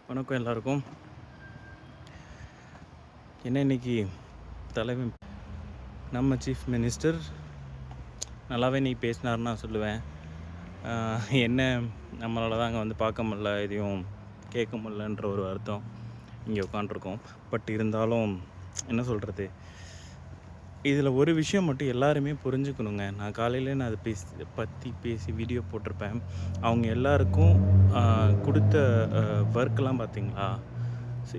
வணக்கம் எல்லாருக்கும். என்ன இன்னைக்கு தலைவன் நம்ம சீஃப் மினிஸ்டர் நல்லாவே நீ பேசினார்னு நான் சொல்லுவேன். என்ன நம்மளால தான் அங்கே வந்து பார்க்க முடியல, எதையும் கேட்க முடியலன்ற ஒரு அர்த்தம் இங்கே உட்காண்ட்ருக்கோம். பட் இருந்தாலும் என்ன சொல்கிறது, இதில் ஒரு விஷயம் மட்டும் எல்லாருமே புரிஞ்சுக்கணுங்க. நான் காலையில் நான் அதை பேசி வீடியோ போட்டிருப்பேன். அவங்க எல்லாருக்கும் கொடுத்த ஒர்க்கெலாம் பார்த்தீங்களா,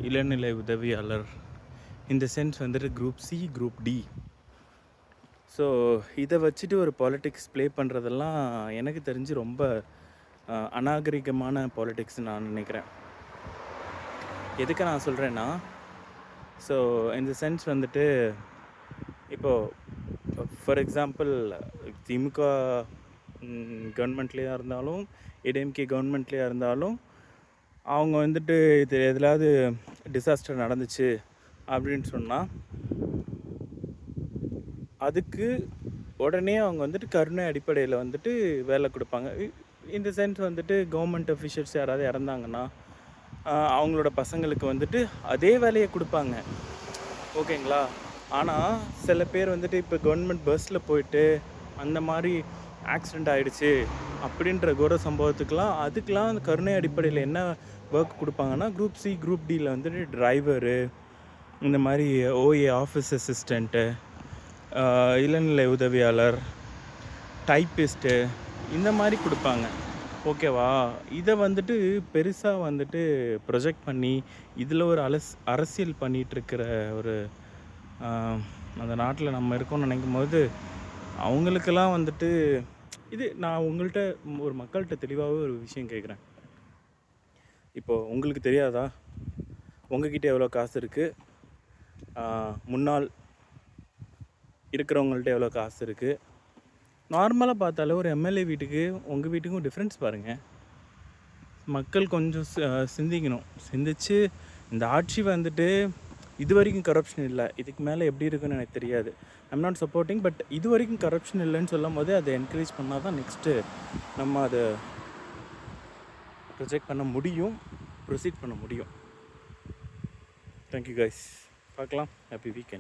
இளநிலை உதவியாளர் இந்த சென்ஸ் வந்துட்டு group C, group D. So இதை வச்சுட்டு ஒரு பாலிட்டிக்ஸ் ப்ளே பண்ணுறதெல்லாம் எனக்கு தெரிஞ்சு ரொம்ப அநாகரிகமான பாலிட்டிக்ஸ் நான் நினைக்கிறேன். எதுக்கு நான் சொல்கிறேன்னா, ஸோ இந்த சென்ஸ் வந்துட்டு இப்போது ஃபார் எக்ஸாம்பிள் திமுக கவர்மெண்ட்லேயா இருந்தாலும் ஏடிஎம்கே கவர்மெண்ட்லேயா இருந்தாலும் அவங்க வந்துட்டு இது எதுலாவது டிசாஸ்டர் நடந்துச்சு அப்படின்னு சொன்னால் அதுக்கு உடனே அவங்க வந்துட்டு கருணை அடிப்படையில் வந்துட்டு வேலை கொடுப்பாங்க. இந்த சென்ஸ் வந்துட்டு கவர்மெண்ட் அஃபிஷியல்ஸ் யாராவது இறந்தாங்கன்னா அவங்களோட பசங்களுக்கு வந்துட்டு அதே வேலையை கொடுப்பாங்க, ஓகேங்களா. ஆனால் சில பேர் வந்துட்டு இப்போ கவர்மெண்ட் பஸ்ஸில் போயிட்டு அந்த மாதிரி ஆக்சிடெண்ட் ஆகிடுச்சு அப்படின்ற கோர சம்பவத்துக்கெலாம் அதுக்கெலாம் அந்த கருணை அடிப்படையில் என்ன ஒர்க் கொடுப்பாங்கன்னா, குரூப் சி, குரூப் டியில் வந்துட்டு டிரைவரு, இந்த மாதிரி ஓஏ ஆஃபீஸ் அசிஸ்டண்ட்டு, இளநிலை உதவியாளர், டைப்பிஸ்ட்டு, இந்த மாதிரி கொடுப்பாங்க, ஓகேவா. இதை வந்துட்டு பெருசாக வந்துட்டு ப்ரொஜெக்ட் பண்ணி இதில் ஒரு அரசியல் பண்ணிகிட்ருக்கிற ஒரு அந்த நாட்டில் நம்ம இருக்கோம்னு நினைக்கும் போது அவங்களுக்கெல்லாம் வந்துட்டு இது நான் உங்கள்கிட்ட ஒரு மக்கள்கிட்ட தெளிவாகவே ஒரு விஷயம் கேட்குறேன். இப்போது உங்களுக்கு தெரியாதா உங்ககிட்ட எவ்வளோ காசு இருக்குது, முன்னாள் இருக்கிறவங்கள்ட்ட எவ்வளோ காசு இருக்குது. நார்மலாக பார்த்தாலே ஒரு எம்எல்ஏ வீட்டுக்கு உங்கள் வீட்டுக்கும் டிஃப்ரென்ஸ் பாருங்கள். மக்கள் கொஞ்சம் சிந்திக்கணும். சிந்திச்சு இந்த ஆட்சி வந்துட்டு இது வரைக்கும் கரப்ஷன் இல்லை, இதுக்கு மேலே எப்படி இருக்குன்னு எனக்கு தெரியாது. ஐம் நாட் சப்போர்ட்டிங், பட் இது வரைக்கும் கரப்ஷன் இல்லைன்னு சொல்லும் போது அதை என்கரேஜ் பண்ணால் தான் நெக்ஸ்ட்டு நம்ம அதை ப்ரொஜெக்ட் பண்ண முடியும், ப்ரொசீட் பண்ண முடியும். தேங்க்யூ கைஸ், பார்க்கலாம். Happy weekend.